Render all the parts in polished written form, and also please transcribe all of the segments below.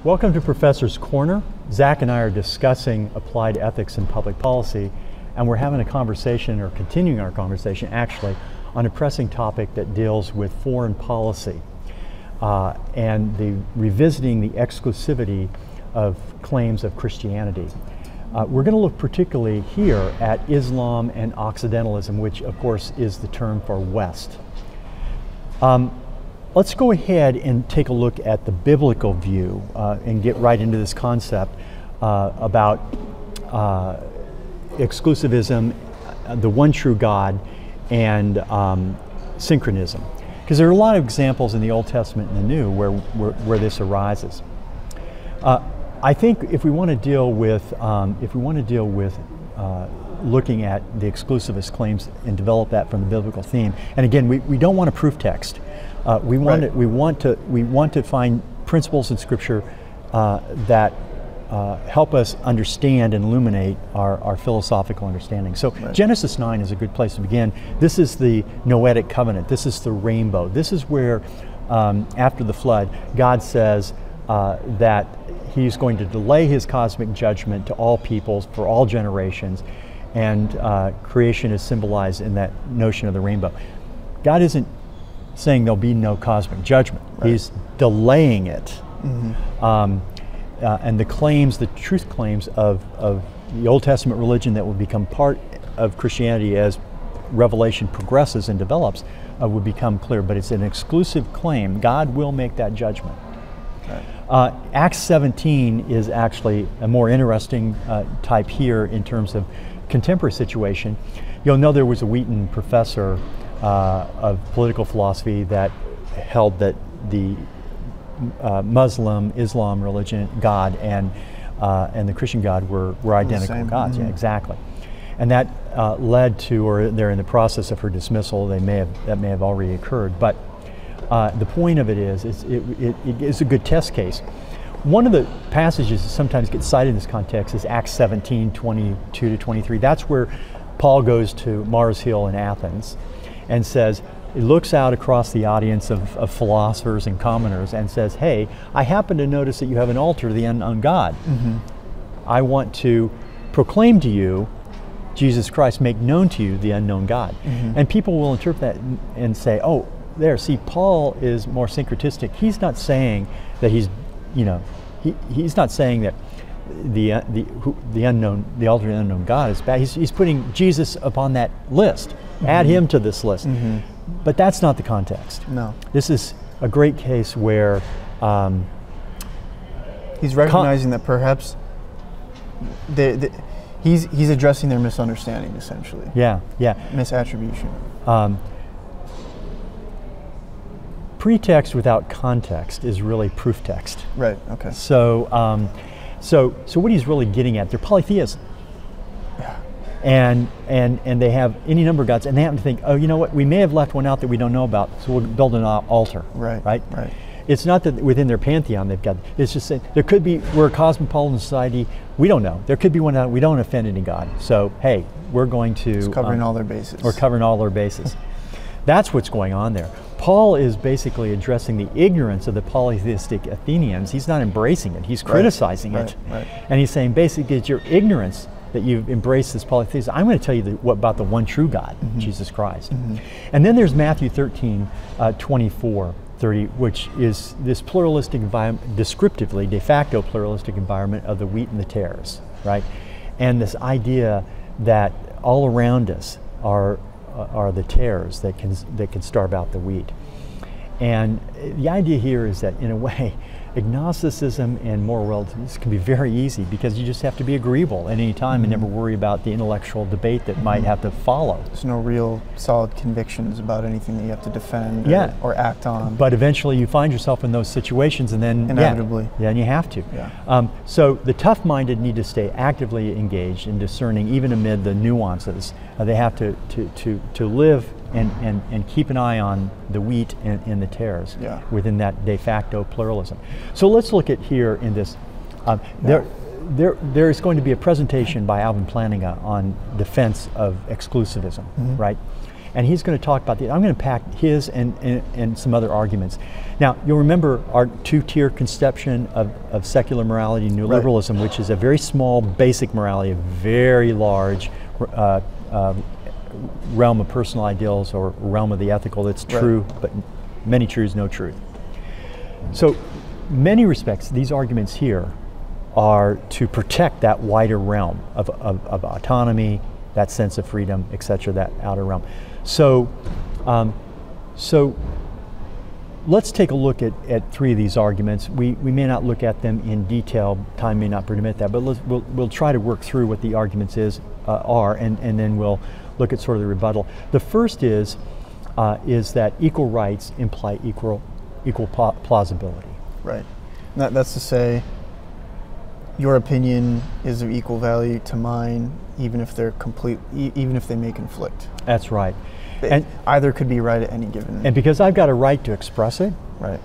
Welcome to Professor's Corner. Zach and I are discussing applied ethics in public policy, and we're having a conversation, or continuing our conversation actually, on a pressing topic that deals with foreign policy and the revisiting the exclusivity of claims of Christianity. We're going to look particularly here at Islam and Occidentalism, which of course is the term for West. Let's go ahead and take a look at the biblical view and get right into this concept about exclusivism, the one true God, and synchronism. Because there are a lot of examples in the Old Testament and the New where this arises. I think if we want to deal with looking at the exclusivist claims and develop that from the biblical theme, and again, we don't want a proof text. We want to find principles in Scripture that help us understand and illuminate our philosophical understanding. So Genesis 9 is a good place to begin. This is the Noetic covenant. This is the rainbow. This is where, after the flood, God says that He's going to delay His cosmic judgment to all peoples for all generations, and creation is symbolized in that notion of the rainbow. God isn't saying there'll be no cosmic judgment. He's delaying it. And the claims, the truth claims of the Old Testament religion that will become part of Christianity as Revelation progresses and develops would become clear. But it's an exclusive claim. God will make that judgment. Acts 17 is actually a more interesting type here in terms of contemporary situation. You'll know there was a Wheaton professor of political philosophy that held that the Islam religion God and the Christian God were identical gods. Yeah, exactly. And that led to, or they're in the process of her dismissal. That may have already occurred. But the point of it is it is a good test case. One of the passages that sometimes gets cited in this context is Acts 17, 22 to 23. That's where Paul goes to Mars Hill in Athens and says, he looks out across the audience of philosophers and commoners and says, hey, I happen to notice that you have an altar to the unknown God. I want to proclaim to you Jesus Christ, make known to you the unknown God. And people will interpret that and say, oh, there, see, Paul is more syncretistic. He's not saying that he's not saying that the altar to the unknown God is bad. He's putting Jesus upon that list. Add him to this list. But that's not the context. No. This is a great case where he's recognizing that perhaps he's addressing their misunderstanding, essentially. Yeah. Misattribution. Pretext without context is really proof text. Right. Okay. So, so what he's really getting at, they're polytheists. And they have any number of gods, and they happen to think, oh, you know what, we may have left one out that we don't know about, so we'll build an altar. Right. It's not that within their pantheon they've got, it's just that there could be, we're a cosmopolitan society, we don't know. There could be one out, we don't offend any god. So, hey, we're going to... It's covering all their bases. We're covering all their bases. That's what's going on there. Paul is basically addressing the ignorance of the polytheistic Athenians. He's not embracing it, he's criticizing it. And he's saying, basically, it's your ignorance that you've embraced this polytheism. I'm going to tell you about the one true God, Jesus Christ. And then there's Matthew 13, 24, 30, which is this pluralistic environment, descriptively, de facto pluralistic environment of the wheat and the tares, right? And this idea that all around us are the tares that can starve out the wheat. And the idea here is that, in a way, agnosticism and moral relativism can be very easy because you just have to be agreeable at any time and never worry about the intellectual debate that might have to follow. There's no real solid convictions about anything that you have to defend or act on. But eventually you find yourself in those situations, and then inevitably. And you have to. So the tough-minded need to stay actively engaged in discerning even amid the nuances. They have to live and keep an eye on the wheat and the tares within that de facto pluralism. So let's look at here in this. There is going to be a presentation by Alvin Plantinga on defense of exclusivism, right? and he's going to talk about I'm going to pack his and some other arguments. Now, you'll remember our two-tier conception of secular morality, new liberalism, which is a very small basic morality, a very large realm of personal ideals, or realm of the ethical that's true, but many truths, no truth. So, many respects, these arguments here are to protect that wider realm of autonomy, that sense of freedom, etc., that outer realm. So, so let's take a look at three of these arguments. We may not look at them in detail, time may not permit that, but we'll try to work through what the arguments are, and then we'll look at sort of the rebuttal. The first is that equal rights imply equal plausibility. Right. That's to say, your opinion is of equal value to mine, even if even if they may conflict. That's right. And either could be right at any given. And because I've got a right to express it, right,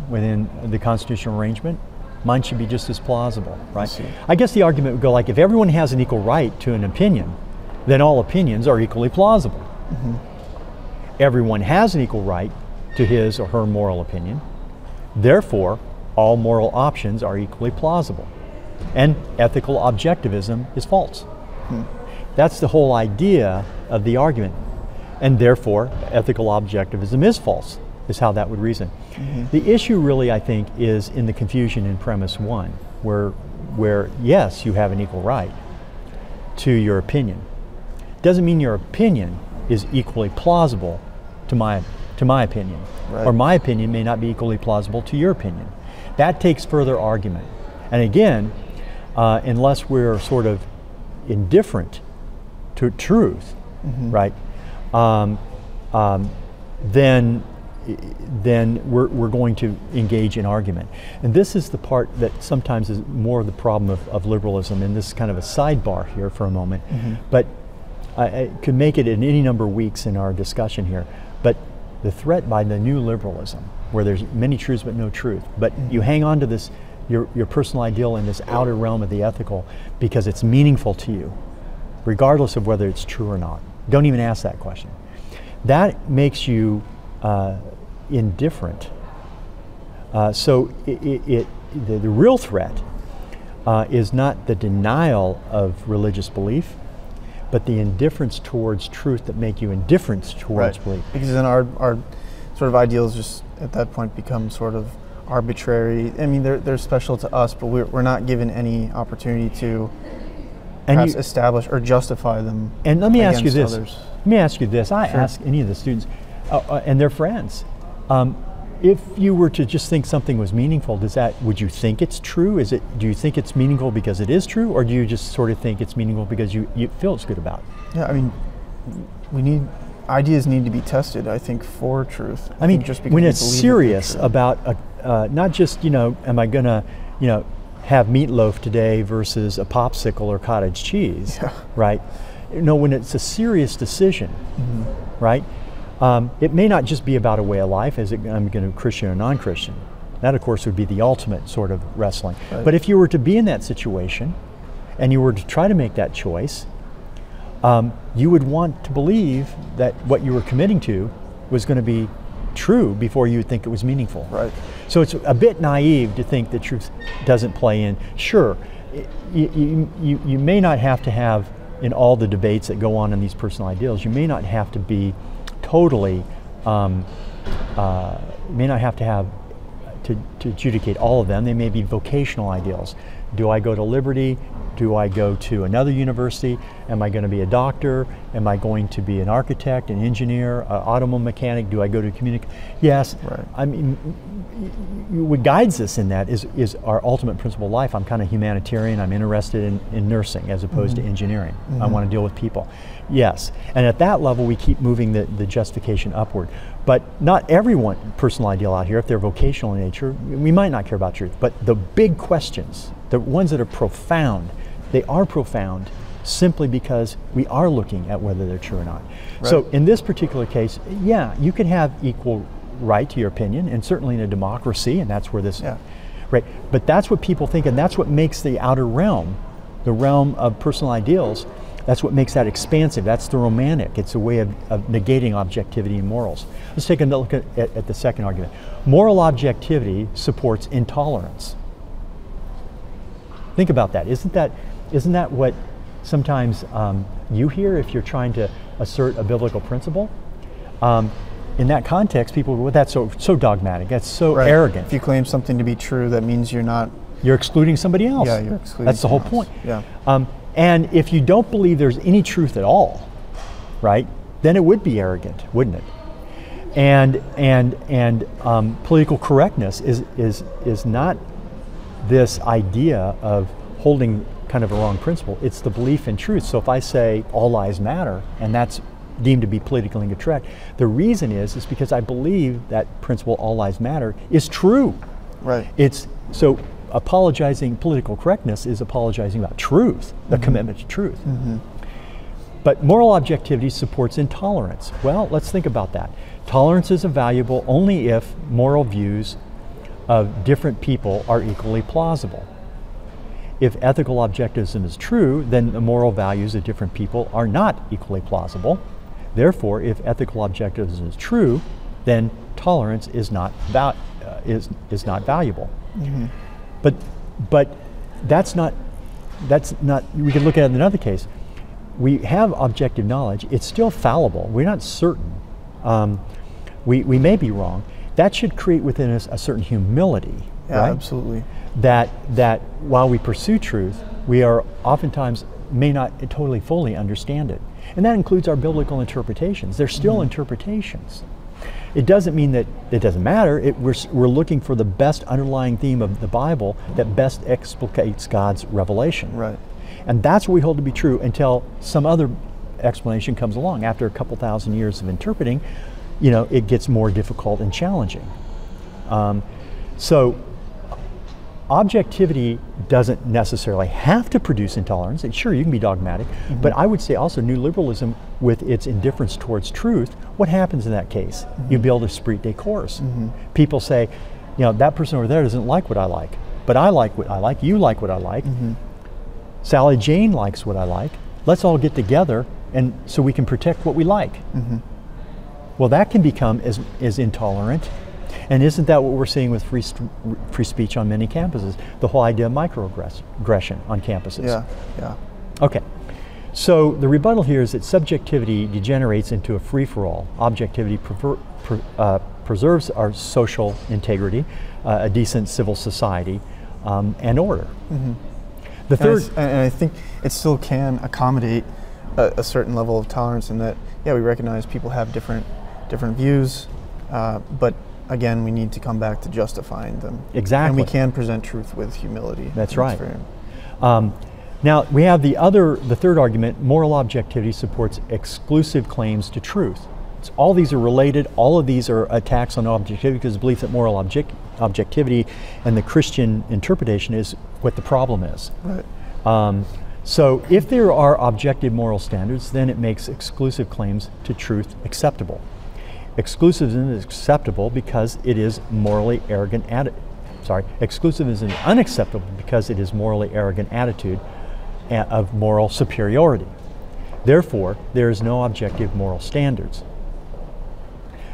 within the constitutional arrangement, mine should be just as plausible, right? I guess the argument would go like, if everyone has an equal right to an opinion, then all opinions are equally plausible. Mm-hmm. Everyone has an equal right to his or her moral opinion. Therefore, all moral options are equally plausible. And ethical objectivism is false. That's the whole idea of the argument. And therefore, ethical objectivism is false, is how that would reason. Mm-hmm. The issue really, I think, is in the confusion in premise one, where yes, you have an equal right to your opinion. Doesn't mean your opinion is equally plausible to my opinion. Right. Or my opinion may not be equally plausible to your opinion. That takes further argument. And again, unless we're sort of indifferent to truth, mm-hmm. right, then we're going to engage in argument. And this is the part that sometimes is more of the problem of liberalism, and this is kind of a sidebar here for a moment. Mm-hmm. But I could make it in any number of weeks in our discussion here. But the threat by the new liberalism, where there's many truths but no truth, but mm-hmm. you hang on to this, your personal ideal in this outer realm of the ethical because it's meaningful to you, regardless of whether it's true or not. Don't even ask that question. That makes you indifferent. So the real threat is not the denial of religious belief, but the indifference towards truth that make you indifferent towards belief. Because then our sort of ideals just at that point become sort of arbitrary. I mean, they're special to us, but we're not given any opportunity to perhaps establish or justify them. And let me ask you this. Others. Let me ask you this. I ask any of the students and their friends, if you were to just think something was meaningful, would you think it's true? Do you think it's meaningful because it is true, or do you just sort of think it's meaningful because you feel it's good about it? Yeah, I mean, ideas need to be tested, I think, for truth. I mean, just when it's serious about not just, am I gonna, have meatloaf today versus a popsicle or cottage cheese, right? When it's a serious decision, mm-hmm. right? It may not just be about a way of life, I'm going to be Christian or non-Christian. That, of course, would be the ultimate sort of wrestling. Right. But if you were to be in that situation, and you were to try to make that choice, you would want to believe that what you were committing to was going to be true before you would think it was meaningful. Right. So it's a bit naive to think that truth doesn't play in. Sure, you may not have to have, in all the debates that go on in these personal ideals, you may not have to be totally, may not have to have to adjudicate all of them. They may be vocational ideals. Do I go to Liberty? Do I go to another university? Am I going to be a doctor? Am I going to be an architect, an engineer, an automobile mechanic? Do I go to Yes. Right. I mean, what guides us in that is our ultimate principle of life. I'm kind of humanitarian. I'm interested in nursing as opposed mm-hmm. to engineering. Mm-hmm. I want to deal with people. Yes. And at that level, we keep moving the justification upward. But not everyone, personal ideal out here, if they're vocational in nature, we might not care about truth. But the big questions, the ones that are profound, they are profound simply because we are looking at whether they're true or not. Right. So in this particular case, you can have equal right to your opinion, and certainly in a democracy, and that's where this, right. But that's what people think, and that's what makes the outer realm, the realm of personal ideals, That's what makes that expansive. That's the romantic. It's a way of negating objectivity and morals. Let's take a look at the second argument. Moral objectivity supports intolerance. Think about that. Isn't that what sometimes you hear if you're trying to assert a biblical principle? In that context, people go, well, that's so dogmatic. That's so arrogant. If you claim something to be true, that means you're excluding somebody else. Yeah, you're excluding. That's the whole point. Yeah. And if you don't believe there's any truth at all, right, then it would be arrogant, wouldn't it? And political correctness is not this idea of holding kind of a wrong principle. It's the belief in truth. So if I say all lives matter, and that's deemed to be politically incorrect, the reason is because I believe that principle, all lives matter, is true. Right. So apologizing political correctness is apologizing about truth, the commitment to truth. But moral objectivity supports intolerance. Well, let's think about that. Tolerance is valuable only if moral views of different people are equally plausible. If ethical objectivism is true, then the moral values of different people are not equally plausible. Therefore, if ethical objectivism is true, then tolerance is not valuable. But that's not. We could look at it in another case. We have objective knowledge. It's still fallible. We're not certain. We may be wrong. That should create within us a certain humility. Yeah, right? absolutely. That while we pursue truth, we are oftentimes may not totally fully understand it. And that includes our biblical interpretations. They're still interpretations. It doesn't mean that it doesn't matter. We're looking for the best underlying theme of the Bible that best explicates God's revelation. Right. And that's what we hold to be true until some other explanation comes along. After a couple thousand years of interpreting, it gets more difficult and challenging. So objectivity doesn't necessarily have to produce intolerance. And sure, you can be dogmatic, but I would say also new liberalism with its indifference towards truth, what happens in that case? You build a esprit de corps. People say, that person over there doesn't like what I like, but I like what I like, you like what I like, Sally Jane likes what I like, let's all get together and so we can protect what we like. Well, that can become as intolerant. And isn't that what we're seeing with free speech on many campuses? The whole idea of microaggression on campuses. Yeah. Okay. So the rebuttal here is that subjectivity degenerates into a free-for-all. Objectivity preserves our social integrity, a decent civil society, and order. The third, and I think it still can accommodate a certain level of tolerance in that, we recognize people have different views, but again, we need to come back to justifying them. Exactly. And we can present truth with humility. That's right. Now, we have the third argument, moral objectivity supports exclusive claims to truth. All these are related. All of these are attacks on objectivity because the belief that moral objectivity and the Christian interpretation is what the problem is. Right. So if there are objective moral standards, then it makes exclusive claims to truth acceptable. Exclusivism is acceptable because it is morally arrogant exclusivism is unacceptable because it is morally arrogant attitude of moral superiority. Therefore, there is no objective moral standards.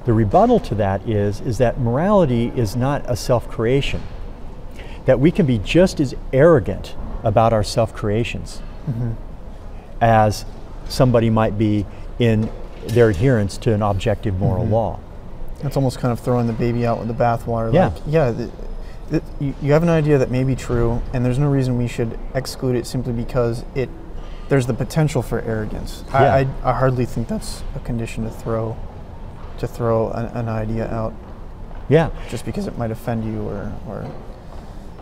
The rebuttal to that is that morality is not a self-creation, that we can be just as arrogant about our self-creations as somebody might be in their adherence to an objective moral law. That's almost kind of throwing the baby out with the bathwater. Yeah. You have an idea that may be true, and there's no reason we should exclude it simply because there's the potential for arrogance. Yeah. I hardly think that's a condition to throw an idea out. Yeah. Just because it might offend you or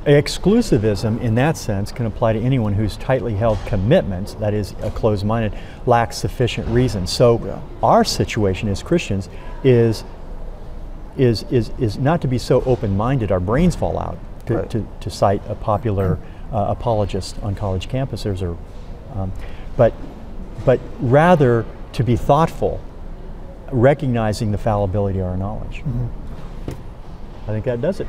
Exclusivism in that sense can apply to anyone whose tightly held commitments, that is closed-minded, lacks sufficient reason. So our situation as Christians is not to be so open-minded our brains fall out, to cite a popular apologist on college campuses, but rather to be thoughtful, recognizing the fallibility of our knowledge. I think that does it.